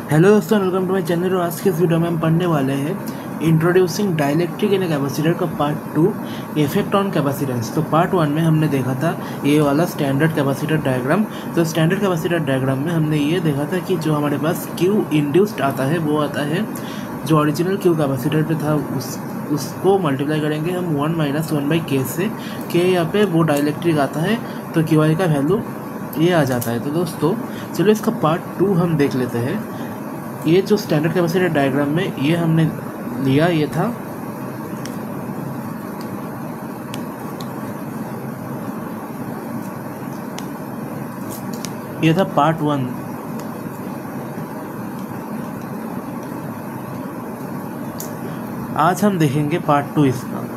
Hello दोस्तों, welcome to my channel. और आज के इस वीडियो में हम पढ़ने वाले हैं इंट्रोड्यूसिंग डाइलेक्ट्रिक इन कैपेसिटर का पार्ट 2, इफेक्ट ऑन कैपेसिटेंस। तो पार्ट 1 में हमने देखा था ये वाला स्टैंडर्ड कैपेसिटर डायग्राम। तो स्टैंडर्ड कैपेसिटर डायग्राम में हमने ये देखा था कि जो हमारे पास क्यू इंड्यूस्ड आता है वो आता है जो ओरिजिनल क्यू कैपेसिटर पे था उसको मल्टीप्लाई करेंगे हम 1-1/k से। के यहाँ पे वो डाइलेक्ट्रिक आता है तो क्यू आई का वैल्यू ये आ जाता है। तो दोस्तों चलो इसका पार्ट 2 हम देख लेते हैं। ये जो स्टैंडर्ड कैपेसिटर डायग्राम में ये हमने लिया, ये था पार्ट 1। आज हम देखेंगे पार्ट 2 इसका।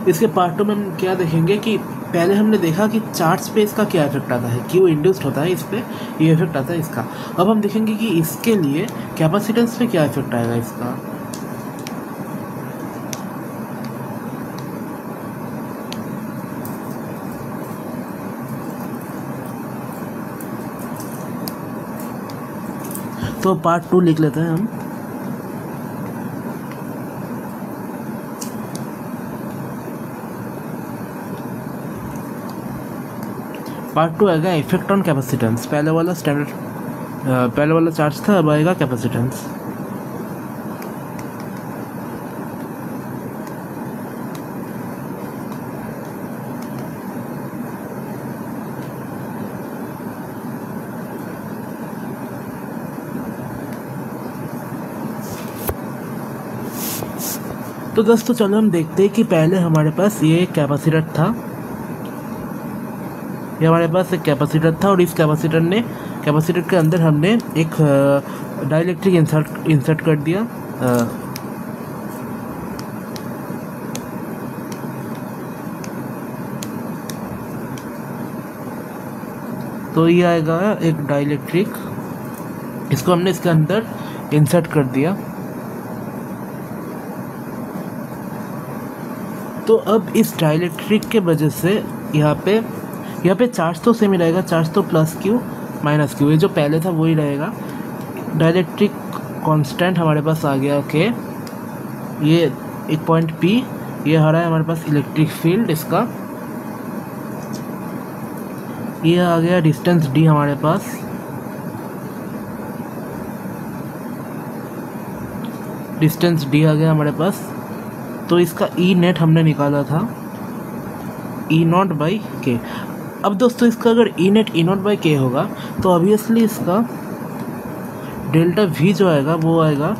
इसके पार्ट 2 में हम क्या देखेंगे कि पहले हमने देखा कि चार्ज पे इसका क्या इफेक्ट आता है, क्यों इंड्यूस्ड होता है, इस पे ये इफेक्ट आता है इसका। अब हम देखेंगे कि इसके लिए कैपेसिटेंस पे क्या इफेक्ट आएगा इसका। तो पार्ट 2 लिख लेते हैं हम। पार्ट 2 आएगा इफेक्ट ऑन कैपेसिटेंस। पहले वाला चार्ज था, अब आएगा कैपेसिटेंस। तो दोस्तों चलो हम देखते हैं कि पहले हमारे पास ये कैपेसिटर था। ये हमारे पास एक कैपेसिटर था और इस कैपेसिटर के अंदर हमने एक डाइलेक्ट्रिक इंसर्ट कर दिया। तो ये आएगा एक डाइलेक्ट्रिक, इसको हमने इसके अंदर इंसर्ट कर दिया। तो अब इस डाइलेक्ट्रिक के वजह से यहाँ पे चार्ज तो सेम ही रहेगा, चार्ज तो प्लस क्यू माइनस क्यू, ये जो पहले था वही रहेगा। डाइलेक्ट्रिक कांस्टेंट हमारे पास आ गया के ये एक पॉइंट P, ये आ रहा है हमारे पास इलेक्ट्रिक फील्ड इसका। ये आ गया डिस्टेंस D हमारे पास। डिस्टेंस D आ गया हमारे पास। तो इसका ई नेट हमने निकाला था E0/k। अब दोस्तों इसका अगर ई नेट E0/k होगा तो ऑब्वियसली इसका डेल्टा V जो आएगा वो आएगा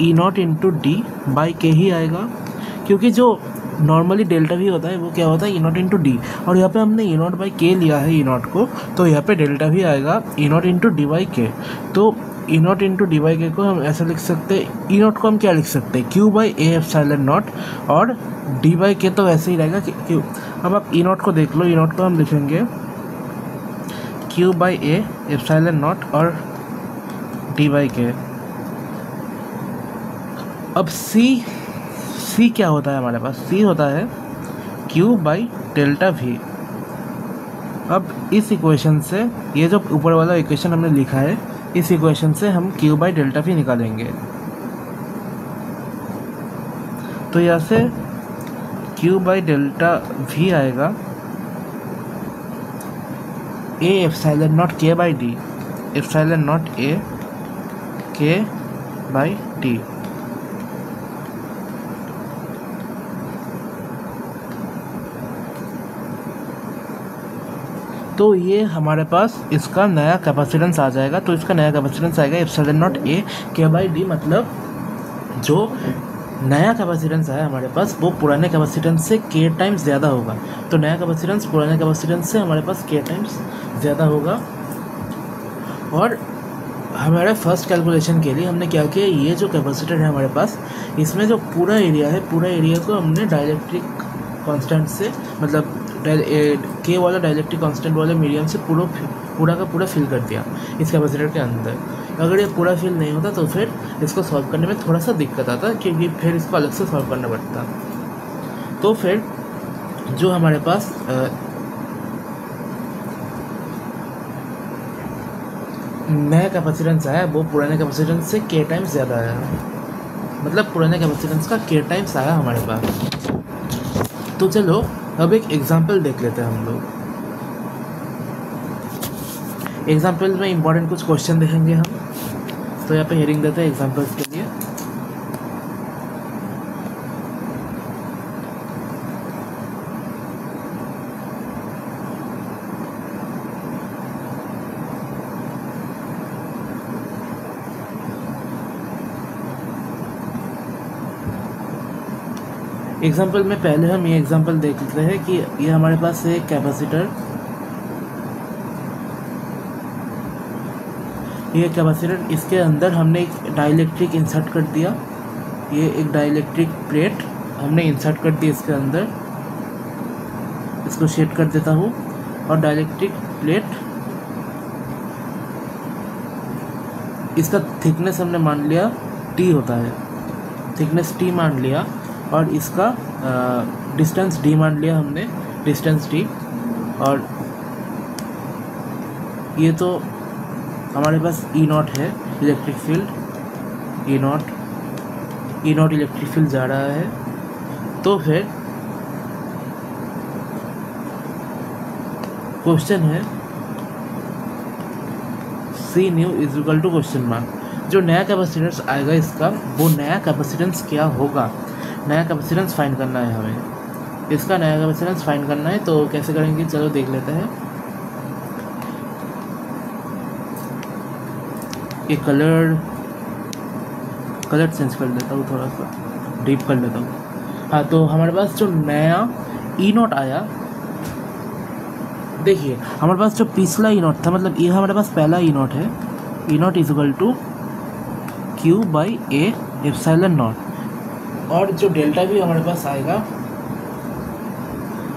E0/D/k ही आएगा, क्योंकि जो नॉर्मली डेल्टा V होता है वो क्या होता है E0/D, और यहाँ पे हमने E0/k लिया है E0 को, तो यहाँ पे डेल्टा V आएगा E0/D/k। तो E0/D/k को हम ऐसा लिख सकते हैं, E0 को हम क्या लिख सकते हैं Q/A/0, और D/k तो वैसे ही रहेगा Q। अब आप E0 को देख लो, E0 को हम लिखेंगे Q/A/0 और D/k। अब C क्या होता है हमारे पास, C होता है Q/ΔV। अब इस इक्वेशन से, ये जो ऊपर वाला इक्वेशन हमने लिखा है, इस इक्वेशन से हम Q/ΔV निकालेंगे। तो यहाँ से Q/ΔV आएगा A/0 K/D, ε0 A K/D। तो ये हमारे पास इसका नया कैपेसिटेंस आ जाएगा। तो इसका नया कैपेसिटेंस आएगा ε0 A K/D, मतलब जो नया कैपेसिटेंस है हमारे पास वो पुराने कैपेसिटेंस से k टाइम्स ज़्यादा होगा। तो नया कैपेसिटेंस पुराने कैपेसिटेंस से हमारे पास k टाइम्स ज़्यादा होगा। और हमारे फर्स्ट कैलकुलेशन के लिए हमने क्या किया, ये जो कैपेसिटर है हमारे पास, इसमें जो पूरा एरिया है, पूरा एरिया को हमने डाइलेक्ट्रिक कांस्टेंट से, मतलब के वाला डाइलेक्ट्रिक कांस्टेंट वाले मीडियम से पूरा का पूरा फिल कर दिया इस कैपेसिटर के अंदर। अगर ये पूरा फिल नहीं होता तो फिर इसको सॉल्व करने में थोड़ा सा दिक्कत आता, क्योंकि फिर इसको अलग से सॉल्व करना पड़ता। तो फिर जो हमारे पास नया कैपेसिटेंस आया वो पुराने कैपेसिटेंस से के टाइम्स ज़्यादा आया, मतलब पुराने कैपेसिटेंस का के टाइम्स आया हमारे पास। तो चलो अब एक एग्जांपल देख लेते हैं हम लोग। एग्जांपल में इंपॉर्टेंट कुछ क्वेश्चन देखेंगे हम, तो यहाँ पे हेडिंग देते हैं एग्जांपल्स के लिए। एग्जांपल में पहले हम ये एग्जांपल देख लेते हैं कि ये हमारे पास है कैपेसिटर, ये कैपेसिटर, इसके अंदर हमने एक डाइलेक्ट्रिक इंसर्ट कर दिया, ये एक डाइलेक्ट्रिक प्लेट हमने इंसर्ट कर दी इसके अंदर, इसको शेड कर देता हूँ। और डाइलेक्ट्रिक प्लेट, इसका थिकनेस हमने मान लिया T होता है, थिकनेस T मान लिया, और इसका डिस्टेंस D मान लिया हमने, डिस्टेंस D। और ये तो हमारे पास E0 है electric field, E0 electric field जा रहा है। तो फिर क्वेश्चन है C new is equal to question mark, जो नया कैपेसिटेंस आएगा इसका, वो नया कैपेसिटेंस क्या होगा, नया कैपेसिटेंस फाइंड करना है हमें, इसका नया कैपेसिटेंस फाइंड करना है। तो कैसे करेंगे, चलो देख लेते हैं। ये कलर चेंज कर लेता हूँ, थोड़ा सा डीप कर लेता हूँ। हाँ, तो हमारे पास जो नया E0 आया, देखिए हमारे पास जो पिछला E0 था, मतलब ये हमारे पास पहला E0 है, E0 is equal to Q/A/0, और जो डेल्टा भी हमारे पास आएगा।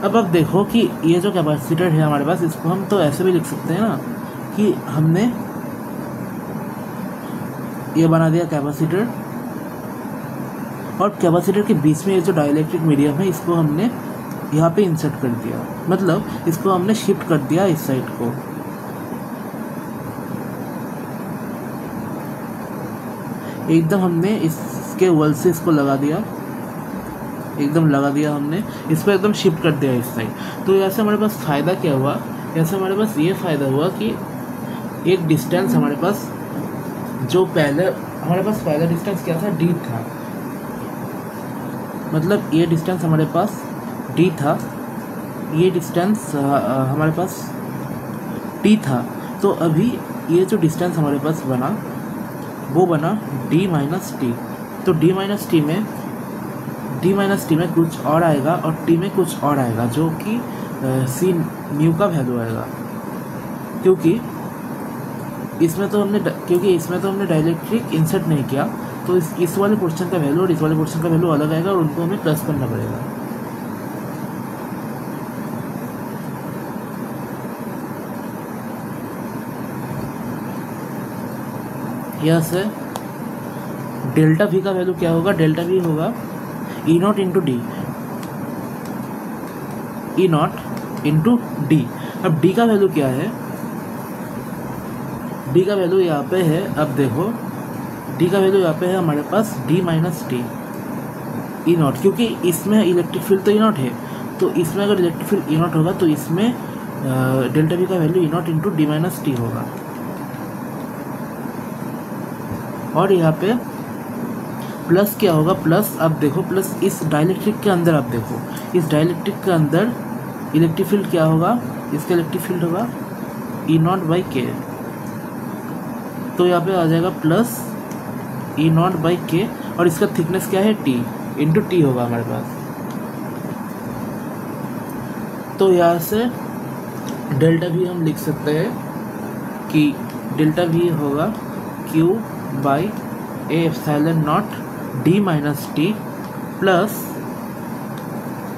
अब देखो कि ये जो कैपेसिटर है हमारे पास, इसको हम तो ऐसे भी लिख सकते हैं ना कि हमने ये बना दिया कैपेसिटर, और कैपेसिटर के बीच में ये जो डाइलेक्ट्रिक मीडियम है इसको हमने यहाँ पे इंसर्ट कर दिया, मतलब इसको हमने शिफ्ट कर दिया इस साइड को। एकदम हमने इसके वॉल से इसको लगा दिया, एकदम लगा दिया हमने, इसको एकदम शिफ्ट कर दिया इस साइड। तो ऐसे हमारे पास फ़ायदा क्या हुआ, ऐसे हमारे पास ये फ़ायदा हुआ कि एक डिस्टेंस हमारे पास, जो पहले हमारे पास पहला डिस्टेंस क्या था, D था, मतलब ये डिस्टेंस हमारे पास D था, ये डिस्टेंस हमारे पास T था। तो अभी ये जो डिस्टेंस हमारे पास बना वो बना D माइनस टी। तो D माइनस टी में कुछ और आएगा और T में कुछ और आएगा, जो कि C न्यू का वैल्यू आएगा, क्योंकि इसमें तो हमने डाइलेक्ट्रिक इंसर्ट नहीं किया। तो इस वाले पोर्शन का वैल्यू और इस वाले पोर्शन का वैल्यू अलग आएगा, और उनको हमें प्लस करना पड़ेगा। यह से डेल्टा V का वैल्यू क्या होगा, डेल्टा V होगा E0 into D, E0 into D। अब D का वैल्यू क्या है, D का वैल्यू यहाँ पे है, अब देखो D का वैल्यू यहाँ पे है हमारे पास D माइनस टी E0, क्योंकि इसमें इलेक्ट्रिक फील्ड तो E0 है, तो इसमें अगर इलेक्ट्रिक फील्ड E0 होगा तो इसमें डेल्टा V का value E0 into D minus T होगा। और यहाँ पे प्लस क्या होगा, प्लस अब देखो, प्लस इस डाइलेक्ट्रिक के अंदर, अब देखो इस डाइलेक्ट्रिक के अंदर इलेक्ट्रिक फील्ड क्या होगा, इसका इलेक्ट्रिक फील्ड होगा E0/K। तो यहाँ पे आ जाएगा प्लस E0/K, और इसका थिकनेस क्या है, T इंटू T होगा हमारे पास। तो यहाँ से डेल्टा V हम लिख सकते हैं कि डेल्टा V होगा Q/A/0 D minus T plus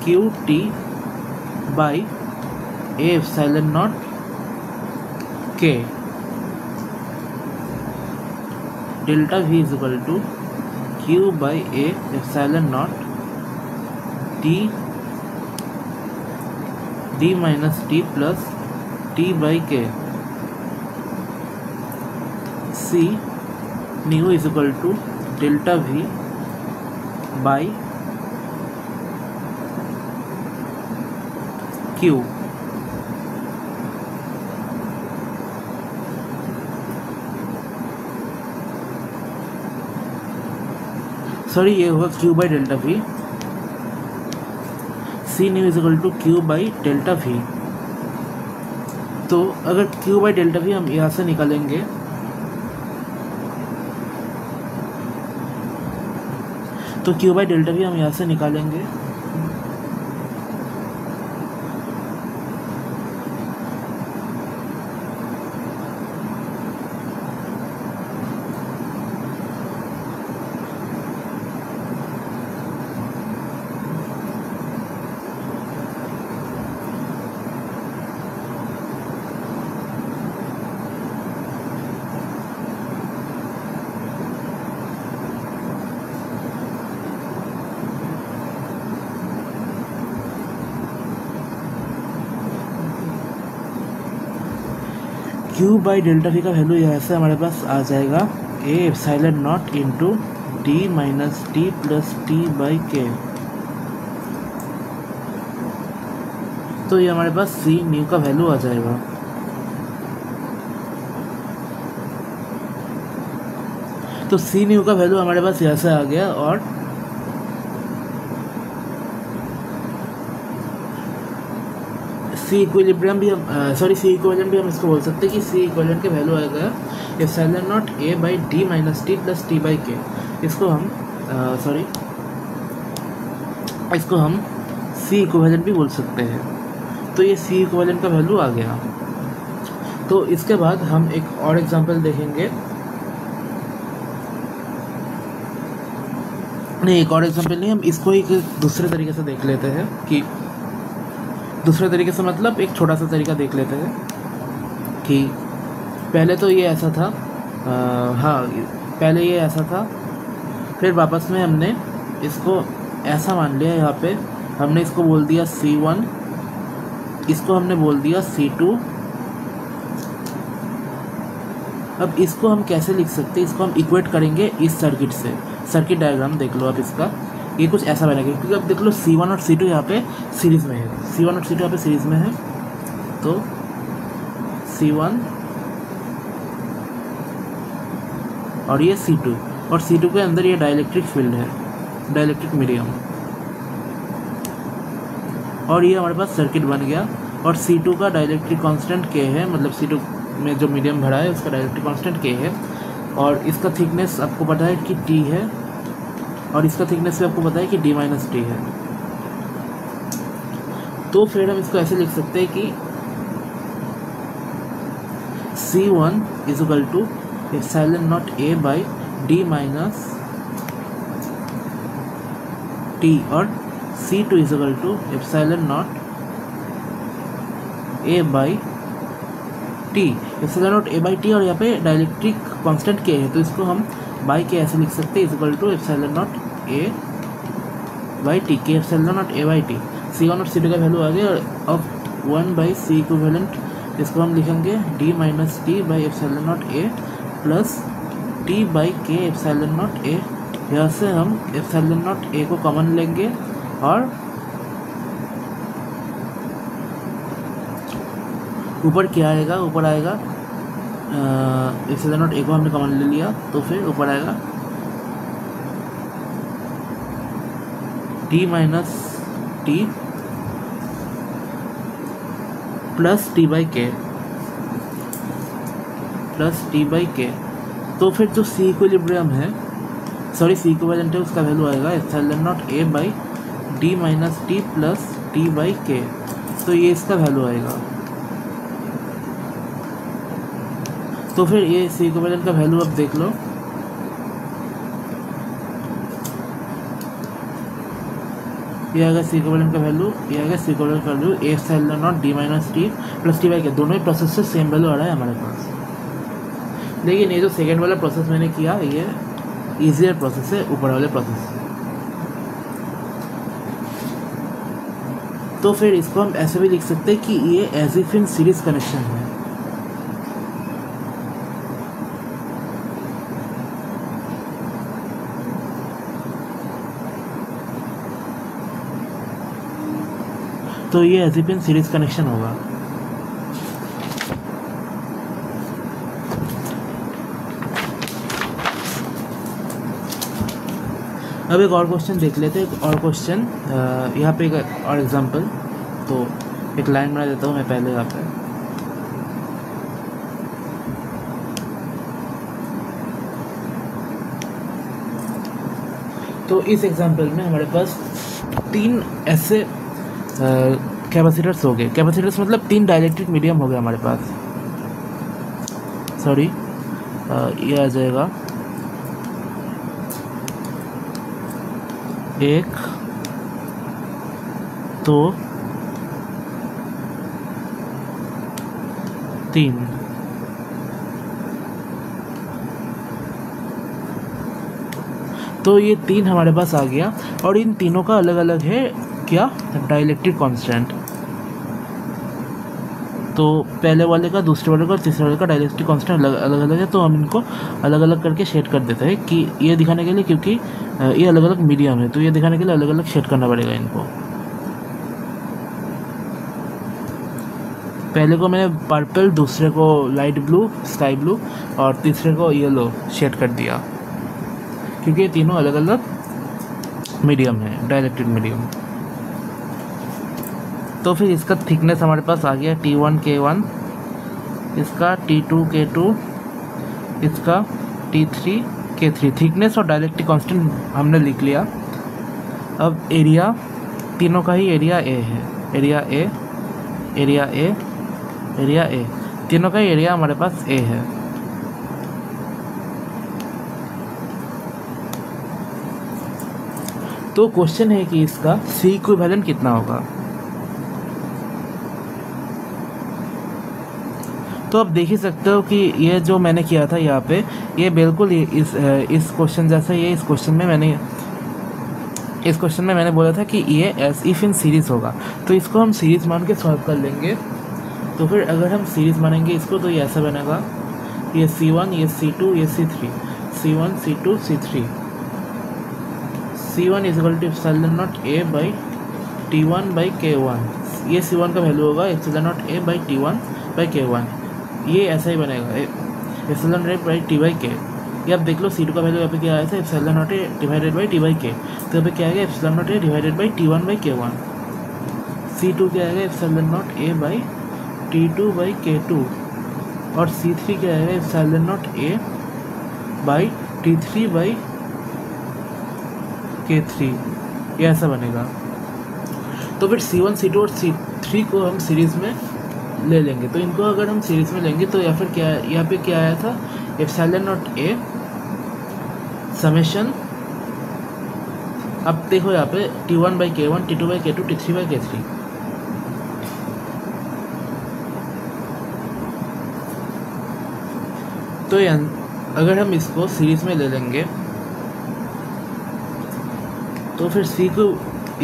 QT/A/0 K। Delta V is equal to Q/A/0 D minus T plus T/K। C new is equal to delta V by Q. Sorry, ये होगा Q by delta V, C new is equal to Q by delta V. तो अगर Q by delta we हम यहाँ से निकालेंगे तो Q by delta we हम यहाँ से निकालेंगे क्यू बाई डेल्टा वी का वैल्यू यहाँ से हमारे पास आ जाएगा A epsilon not into D minus T plus T by के। तो ये हमारे पास सी न्यू का वैल्यू आ जाएगा। तो सी न्यू का वैल्यू हमारे पास यहाँ से आ गया और सी इक्विलिब्रियम भी हम सी इक्विवेलेंट भी हम इसको बोल सकते हैं कि सी इक्विवेलेंट के वैल्यू आएगा epsilon not a by D minus T plus T by के। इसको हम इसको हम सी इक्विवेलेंट भी बोल सकते हैं। तो ये सी इक्विवेलेंट का वैल्यू आ गया। तो इसके बाद हम एक और एग्जांपल देखेंगे, नहीं एक और एग्जांपल नहीं, हम इसको एक दूसरे तरीके से देख लेते हैं कि दूसरे तरीके से मतलब एक छोटा सा तरीका देख लेते हैं कि पहले तो ये ऐसा था, हाँ पहले ये ऐसा था, फिर वापस में हमने इसको ऐसा मान लिया, यहाँ पे हमने इसको बोल दिया C1, इसको हमने बोल दिया C2। अब इसको हम कैसे लिख सकते हैं, इसको हम इक्वेट करेंगे इस सर्किट से। सर्किट डायग्राम देख लो आप इसका, ये कुछ ऐसा बनेगा क्योंकि अब देख लो C1 और C2 यहाँ पे सीरीज़ में है, C1 और C2 यहाँ पे सीरीज़ में है। तो C1 और ये C2 और C2 के अंदर ये डाइलेक्ट्रिक फील्ड है, डाइलेक्ट्रिक मीडियम, और ये हमारे पास सर्किट बन गया। और C2 का डाइलेक्ट्रिक कांस्टेंट K है, मतलब C2 में जो मीडियम भरा है उसका डाइलेक्ट्रिक कांस्टेंट K है, और इसका थिकनेस आपको पता है कि T है, और इसका थिकनेस भी आपको पता है कि D माइनस टी है। तो फिर हम इसको ऐसे लिख सकते हैं कि C1 is equal to epsilon naught A by D minus T, और C2 is equal to epsilon naught A by T. Epsilon naught A by T, और यहाँ पे डाइलेक्ट्रिक कांस्टेंट K है, तो इसको हम बाई के ऐसे लिख सकते हैं, is equal to epsilon naught A by t, के epsilon naught A by t. C1 और C2 का वैल्यू आ गया। अब 1 बाई सी इक्विवेलेंट, इसको हम लिखेंगे D minus T by epsilon naught A plus T by के एप्सिलॉन नॉट A। यहाँ से हम एप्सिलॉन नॉट A को कॉमन लेंगे और ऊपर क्या आएगा, ऊपर आएगा एप्सिलॉन नॉट A को हमने कॉमन ले लिया, तो फिर ऊपर आएगा D minus T plus T by के, प्लस टी बाई के। तो फिर जो सी इक्विलिब्रियम है, सॉरी सी इक्विवेलेंट है, उसका वैल्यू आएगा epsilon naught A by D minus T plus T by के। तो ये इसका वैल्यू आएगा। तो फिर ये सी इक्विवेलेंट का वैल्यू अब देख लो, ये आएगा सी इक्विवेलेंट का वैल्यू, ये आएगा सी इक्विवेलेंट का value epsilon not D minus T plus T by के। दोनों ही प्रोसेस से सेम वैल्यू आ रहा है हमारे पास। लेकिन ये जो सेकेंड वाला प्रोसेस मैंने किया, ये ईजियर प्रोसेस है ऊपर वाले प्रोसेस से। तो फिर इसको हम ऐसे भी लिख सकते हैं कि ये as if in series connection है। तो ये as if in series connection होगा। अब एक और क्वेश्चन देख लेते हैं। एक और क्वेश्चन यहाँ पे एक और एग्जांपल, तो एक लाइन बना देता हूँ मैं पहले यहाँ पे। तो इस एग्जांपल में हमारे पास 3 ऐसे कैपेसिटर्स हो गए। कैपेसिटर्स मतलब 3 डाइलेक्ट्रिक मीडियम हो गए हमारे पास। सॉरी, ये आ जाएगा 1, 2, 3। तो ये 3 हमारे पास आ गया और इन तीनों का अलग अलग है क्या, डाइलेक्ट्रिक कांस्टेंट। तो पहले वाले का, दूसरे वाले का और तीसरे वाले का डाइलेक्ट्रिक कांस्टेंट अलग अलग है। तो हम इनको अलग अलग करके शेड कर देते हैं कि ये दिखाने के लिए, क्योंकि ये अलग अलग मीडियम है तो ये दिखाने के लिए अलग अलग शेड करना पड़ेगा इनको। पहले को मैंने पर्पल, दूसरे को लाइट ब्लू, स्काई ब्लू और तीसरे को येलो शेड कर दिया, क्योंकि ये तीनों अलग अलग मीडियम है, डाइलेक्ट्रिक मीडियम। तो फिर इसका थिकनेस हमारे पास आ गया T1 K1, इसका T2 K2, इसका T3 K3। थिकनेस और डाइलेक्ट्रिक कांस्टेंट हमने लिख लिया। अब एरिया, तीनों का ही एरिया A है, area A, area A, area A, तीनों का ही एरिया हमारे पास A है। तो क्वेश्चन है कि इसका C इक्विवेलेंट कितना होगा। तो आप देख ही सकते हो कि ये जो मैंने किया था यहाँ पे, ये बिल्कुल इस क्वेश्चन जैसा। ये इस क्वेश्चन में मैंने बोला था कि ये एज इफ इन सीरीज होगा, तो इसको हम सीरीज मान के सॉल्व कर लेंगे। तो फिर अगर हम सीरीज मानेंगे इसको तो ये ऐसा बनेगा, ये C1, ये C2, ये C3, C1, C2, C3। C1 equal to epsilon naught A by T1 by K1। ये C1 का वैल्यू होगा epsilon naught A by T1 by K1। ये ऐसा ही बनेगा, epsilon naught by T by K। ये आप देख लो, C2 का वैल्यू यहाँ पे क्या आया था, epsilon naught A divided by T by K। तो यहाँ पे क्या आएगा, epsilon naught A divided by T1 by K1। C2 क्या आएगा, epsilon naught A by T2 by K2। और C3 क्या आएगा, epsilon naught A by T3 by K3। ये ऐसा बनेगा। तो फिर C1, C2 और C3 को हम सीरीज़ में ले लेंगे। तो इनको अगर हम सीरीज़ में लेंगे तो या फिर क्या, यहाँ पे क्या आया था, एप्सिलॉन नॉट A समेशन, अब देखो यहाँ पे T1 by K1, T2 by K2, T3 by K3। तो अगर हम इसको सीरीज़ में ले लेंगे तो फिर C को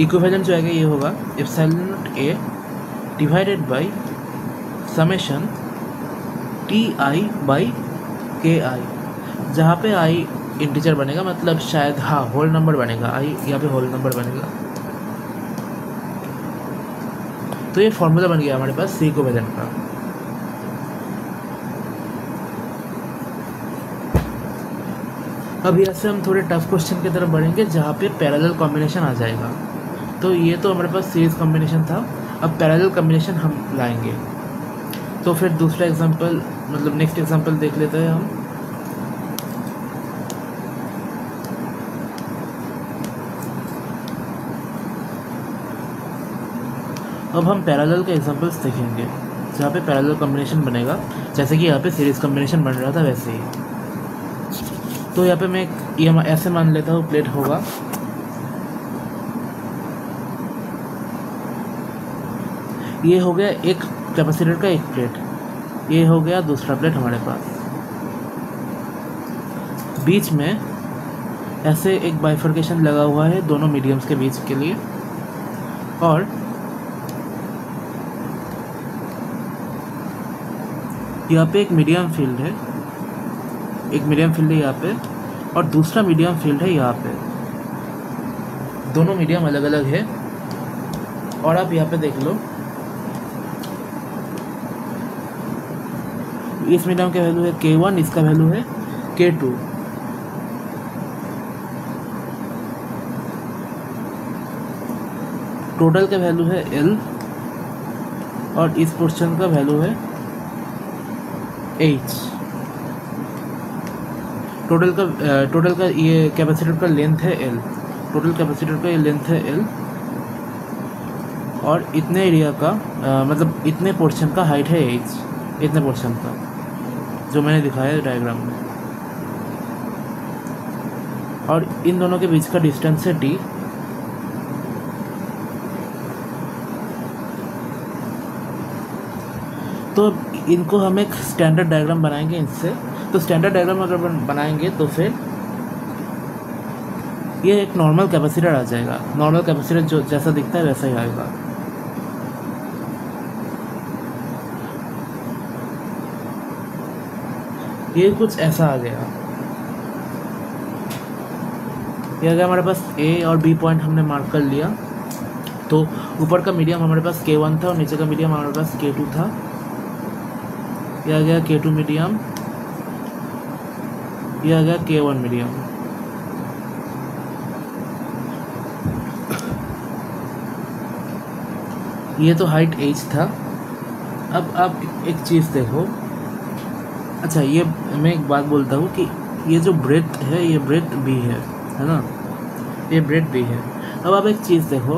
इक्विवेलेंट जो आएगा ये होगा epsilon naught A divided by summation Ti by Ki, जहाँ पे I इंटीजर बनेगा, मतलब शायद हाँ होल नंबर बनेगा, I यहाँ पे होल नंबर बनेगा। तो ये फॉर्मूला बन गया हमारे पास C इक्विवेलेंट का। अब यहाँ से हम थोड़े टफ क्वेश्चन की तरफ बढ़ेंगे जहाँ पे पैरेलल कॉम्बिनेशन आ जाएगा। तो ये तो हमारे पास सीरीज कॉम्बिनेशन था, अब पैरेलल कॉम्बिनेशन हम लाएंगे। तो फिर दूसरा एग्जांपल, मतलब नेक्स्ट एग्जांपल देख लेते हैं हम। अब हम पैरेलल के एग्जांपल्स देखेंगे जहाँ पे पैरेलल कॉम्बिनेशन बनेगा, जैसे कि यहाँ पे सीरीज कॉम्बिनेशन बन रहा था वैसे ही। तो यहाँ पे मैं ये ऐसे मान लेता हूँ प्लेट होगा, ये हो गया एक कैपेसिटर का एक प्लेट, ये हो गया दूसरा प्लेट हमारे पास। बीच में ऐसे एक बाइफर्केशन लगा हुआ है दोनों मीडियम्स के बीच के लिए, और यहाँ पे एक मीडियम फील्ड है, एक मीडियम फील्ड है यहाँ पे, और दूसरा मीडियम फील्ड है यहाँ पे। दोनों मीडियम अलग अलग है और आप यहाँ पे देख लो, इस मीडियम का वैल्यू है K1, इसका वैल्यू है K2। टोटल का वैल्यू है L और इस पोर्शन का वैल्यू है H। टोटल का ये कैपेसिटर का लेंथ है L, टोटल कैपेसिटर का ये लेंथ है L और इतने एरिया का मतलब इतने पोर्शन का हाइट है H, इतने पोर्शन का जो मैंने दिखाया है डायग्राम में। और इन दोनों के बीच का डिस्टेंस है D। तो इनको हम एक स्टैंडर्ड डायग्राम बनाएंगे इनसे। तो स्टैंडर्ड डायग्राम अगर बनाएंगे तो फिर ये एक नॉर्मल कैपेसिटर आ जाएगा। नॉर्मल कैपेसिटर जो जैसा दिखता है वैसा ही आएगा। ये कुछ ऐसा आ गया। ये आ गया हमारे पास A और B पॉइंट हमने मार्क कर लिया। तो ऊपर का मीडियम हमारे पास K1 था और नीचे का मीडियम हमारे पास K2 था। ये आ गया K2 मीडियम, ये आ गया K1 मीडियम। ये तो हाइट H था। अब आप एक चीज़ देखो, अच्छा ये मैं एक बात बोलता हूँ कि ये जो ब्रेथ है ये ब्रेथ B है ना, ये ब्रेथ B है। अब आप एक चीज़ देखो,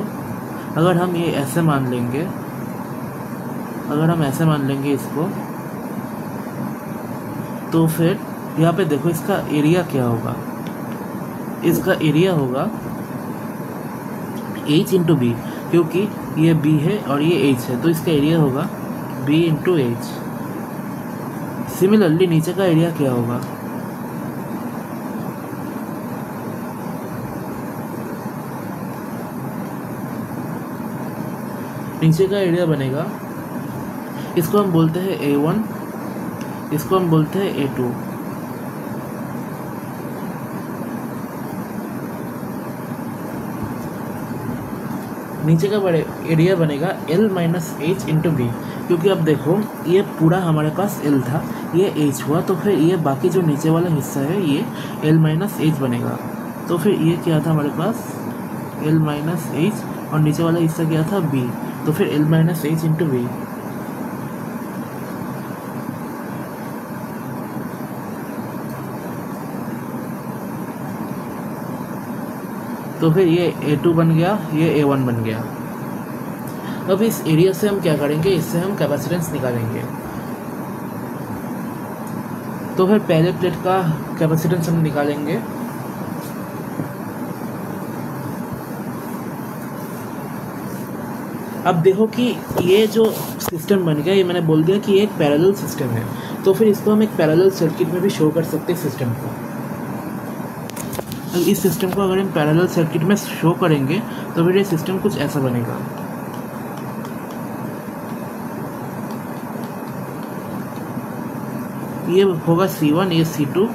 अगर हम ये ऐसे मान लेंगे, अगर हम ऐसे मान लेंगे इसको, तो फिर यहाँ पे देखो इसका एरिया क्या होगा। इसका एरिया होगा H इंटू B, क्योंकि ये B है और ये H है, तो इसका एरिया होगा B इंटू H। सिमिलरली नीचे का एरिया क्या होगा, नीचे का एरिया बनेगा, इसको हम बोलते हैं A1, इसको हम बोलते हैं A2। नीचे का बड़े एरिया बनेगा L minus H into B, क्योंकि अब देखो ये पूरा हमारे पास L था, ये H हुआ, तो फिर ये बाकी जो नीचे वाला हिस्सा है ये L माइनस H बनेगा। तो फिर ये क्या था हमारे पास L माइनस H और नीचे वाला हिस्सा क्या था B, तो फिर L minus H into B। तो फिर ये A2 बन गया, ये A1 बन गया। अब इस एरिया से हम क्या करेंगे, इससे हम कैपेसिटेंस निकालेंगे। तो फिर पहले प्लेट का कैपेसिटेंस हम निकालेंगे। अब देखो कि ये जो सिस्टम बन गया, ये मैंने बोल दिया कि ये एक पैरेलल सिस्टम है, तो फिर इसको हम एक पैरेलल सर्किट में भी शो कर सकते हैं सिस्टम को। इस सिस्टम को अगर हम पैरेलल सर्किट में शो करेंगे तो फिर ये सिस्टम कुछ ऐसा बनेगा। ये होगा C1, ये C2,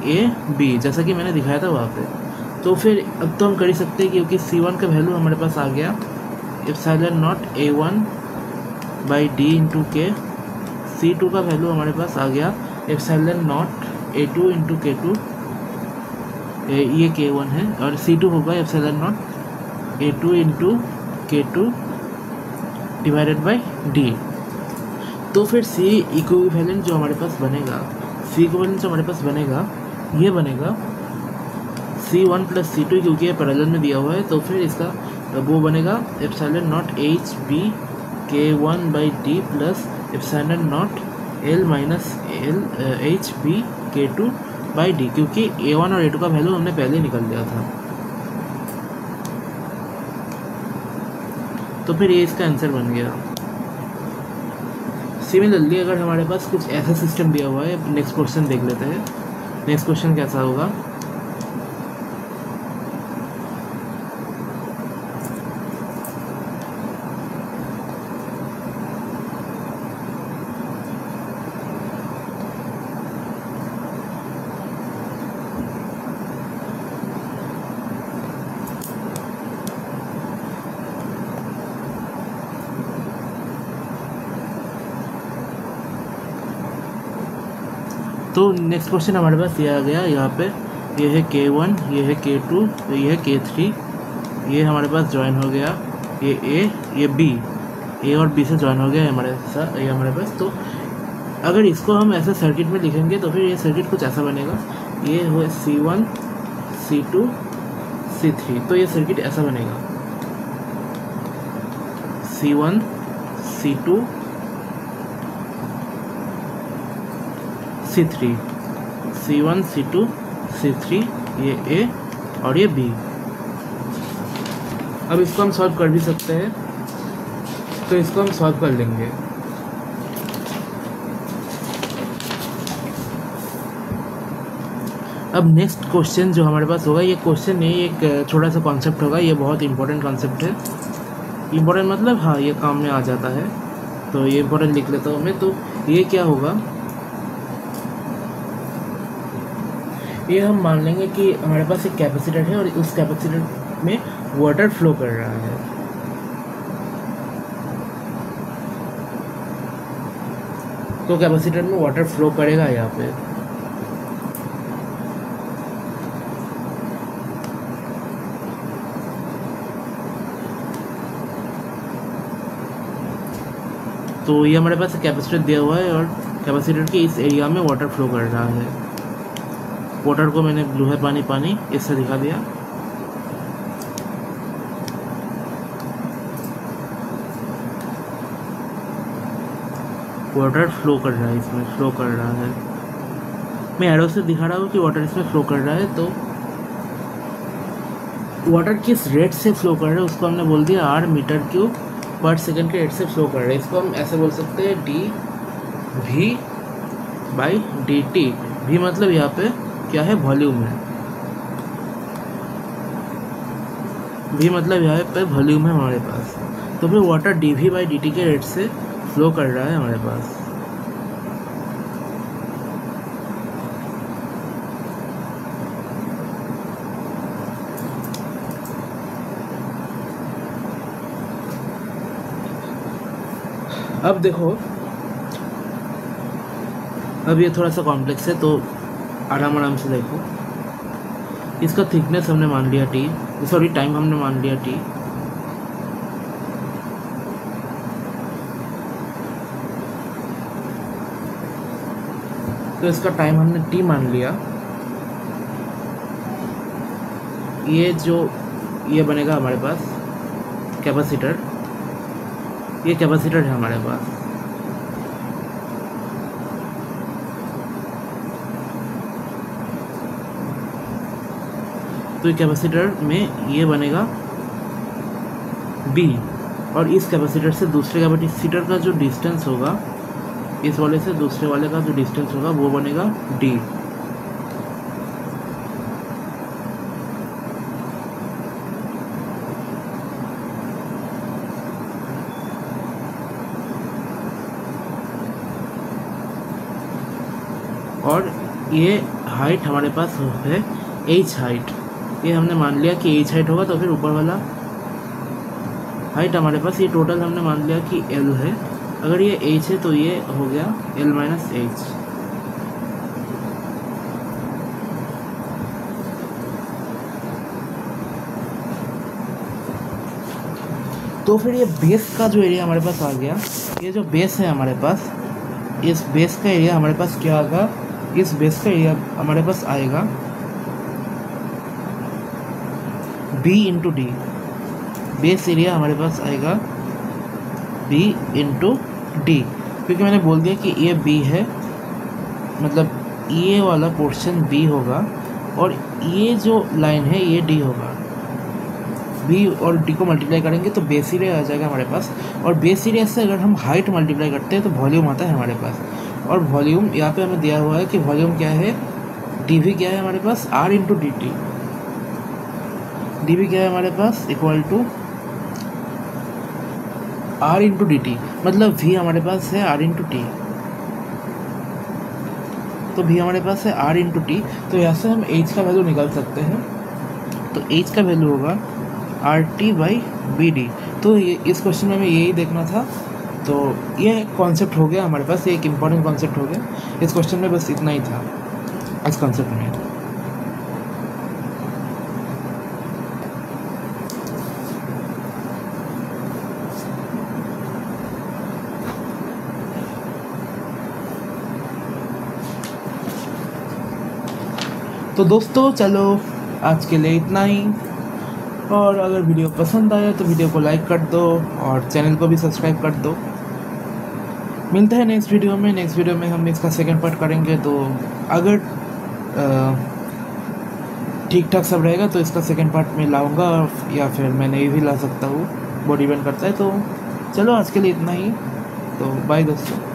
A B, जैसा कि मैंने दिखाया था वहाँ पे। तो फिर अब तो हम कर ही सकते हैं, क्योंकि C1 का वैल्यू हमारे पास आ गया epsilon not A1 by D into K। C2 का वैल्यू हमारे पास आ गया epsilon not A2 into K2, ये K1 है, और C2 होगा epsilon not A2 into K2 divided by D। तो फिर C इक्विवेलेंट जो हमारे पास बनेगा, C इक्विवेलेंट जो हमारे पास बनेगा, ये बनेगा C1 प्लस C2, क्योंकि ये पैरेलल में दिया हुआ है, तो फिर इसका वो बनेगा epsilon not HB K1 by D plus epsilon not L minus L HB K2 by D, क्योंकि A1 और A2 का वैल्यू हमने पहले ही निकाल दिया था। तो फिर ये इसका आंसर बन गया। सिमिलरली अगर हमारे पास कुछ ऐसा सिस्टम दिया हुआ है, नेक्स्ट क्वेश्चन देख लेते हैं। नेक्स्ट क्वेश्चन कैसा होगा, तो नेक्स्ट क्वेश्चन हमारे पास ये आ गया यहाँ पे, ये है K1, ये है K2, ये है K3, ये हमारे पास ज्वाइन हो गया, ये A, ये B, A और B से ज्वाइन हो गया ये हमारे पास। तो अगर इसको हम ऐसे सर्किट में लिखेंगे तो फिर ये सर्किट कुछ ऐसा बनेगा, ये हो C1, C2, C3, तो ये सर्किट ऐसा बनेगा C1, C2, C3, C1, C2, C3, ये A और ये B। अब इसको हम सॉल्व कर भी सकते हैं, तो इसको हम सॉल्व कर लेंगे। अब नेक्स्ट क्वेश्चन जो हमारे पास होगा, ये क्वेश्चन नहीं, एक छोटा सा कॉन्सेप्ट होगा, ये बहुत इंपॉर्टेंट कॉन्सेप्ट है। इंपॉर्टेंट मतलब हाँ ये काम में आ जाता है, तो ये इंपॉर्टेंट लिख लेता हूँ मैं। तो ये क्या होगा, ये हम मान लेंगे कि हमारे पास एक कैपेसिटर है और उस कैपेसिटर में वाटर फ्लो कर रहा है। तो कैपेसिटर में वाटर फ्लो करेगा यहाँ पे। तो ये हमारे पास कैपेसिटर दिया हुआ है और कैपेसिटर के इस एरिया में वाटर फ्लो कर रहा है। वाटर को मैंने ब्लू है पानी इससे दिखा दिया। वाटर फ्लो कर रहा है, इसमें फ्लो कर रहा है। मैं एरो से दिखा रहा हूँ कि वाटर इसमें फ्लो कर रहा है। तो वाटर किस रेट से फ्लो कर रहा है उसको हमने बोल दिया R मीटर क्यूब पर सेकंड के रेट से फ्लो कर रहा है। इसको हम ऐसे बोल सकते हैं dV/dt। V मतलब यहाँ पे क्या है, वॉल्यूम है। V मतलब यहाँ पे वॉल्यूम है हमारे पास। तो फिर वाटर dV/dt के रेट से फ्लो कर रहा है हमारे पास। अब देखो, अब ये थोड़ा सा कॉम्प्लेक्स है, तो आराम से देखो। इसका थिकनेस हमने मान लिया T, सॉरी टाइम हमने मान लिया T। तो इसका टाइम हमने T मान लिया। ये बनेगा हमारे पास कैपेसिटर, ये कैपेसिटर है हमारे पास। तो कैपेसिटर में ये बनेगा B, और इस कैपेसिटर से दूसरे कैपेसिटर का जो डिस्टेंस होगा, इस वाले से दूसरे वाले का जो डिस्टेंस होगा वो बनेगा D। और ये हाइट हमारे पास है H हाइट। ये हमने मान लिया कि H हाइट होगा, तो फिर ऊपर वाला हाइट हमारे पास, ये टोटल हमने मान लिया कि L है। अगर ये H है तो ये हो गया L-H। तो फिर ये बेस का जो एरिया हमारे पास आ गया, ये जो बेस है हमारे पास, इस बेस का एरिया हमारे पास क्या आएगा, इस बेस का एरिया हमारे पास आएगा B into D. Base area हमारे पास आएगा B इंटू डी, क्योंकि मैंने बोल दिया कि ये B है, मतलब ये वाला पोर्शन B होगा और ये जो लाइन है ये D होगा। B और D को मल्टीप्लाई करेंगे तो बेस एरिया आ जाएगा हमारे पास, और बेस एरिया से अगर हम हाइट मल्टीप्लाई करते हैं तो वॉल्यूम आता है हमारे पास। और वॉल्यूम यहाँ पे हमें दिया हुआ है कि वॉल्यूम क्या है, dV क्या है हमारे पास, R into D T. dV क्या है हमारे पास, equal to R into D T, मतलब V हमारे पास है R इंटू टी। तो V हमारे पास है R इंटू टी। तो यहाँ से हम H का वैल्यू निकाल सकते हैं। तो H का वैल्यू होगा RT/BD। तो इस क्वेश्चन में हमें यही देखना था तो ये कॉन्सेप्ट हो गया हमारे पास, ये एक इम्पॉर्टेंट कॉन्सेप्ट हो गया। इस क्वेश्चन में बस इतना ही था इस कॉन्सेप्ट में। तो दोस्तों चलो आज के लिए इतना ही, और अगर वीडियो पसंद आया तो वीडियो को लाइक कर दो और चैनल को भी सब्सक्राइब कर दो। मिलते हैं नेक्स्ट वीडियो में। नेक्स्ट वीडियो में हम इसका सेकंड पार्ट करेंगे, तो अगर ठीक ठाक सब रहेगा तो इसका सेकंड पार्ट में लाऊंगा, या फिर मैं नहीं भी ला सकता हूँ, वो डिपेंड करता है। तो चलो आज के लिए इतना ही, तो बाय दोस्तों।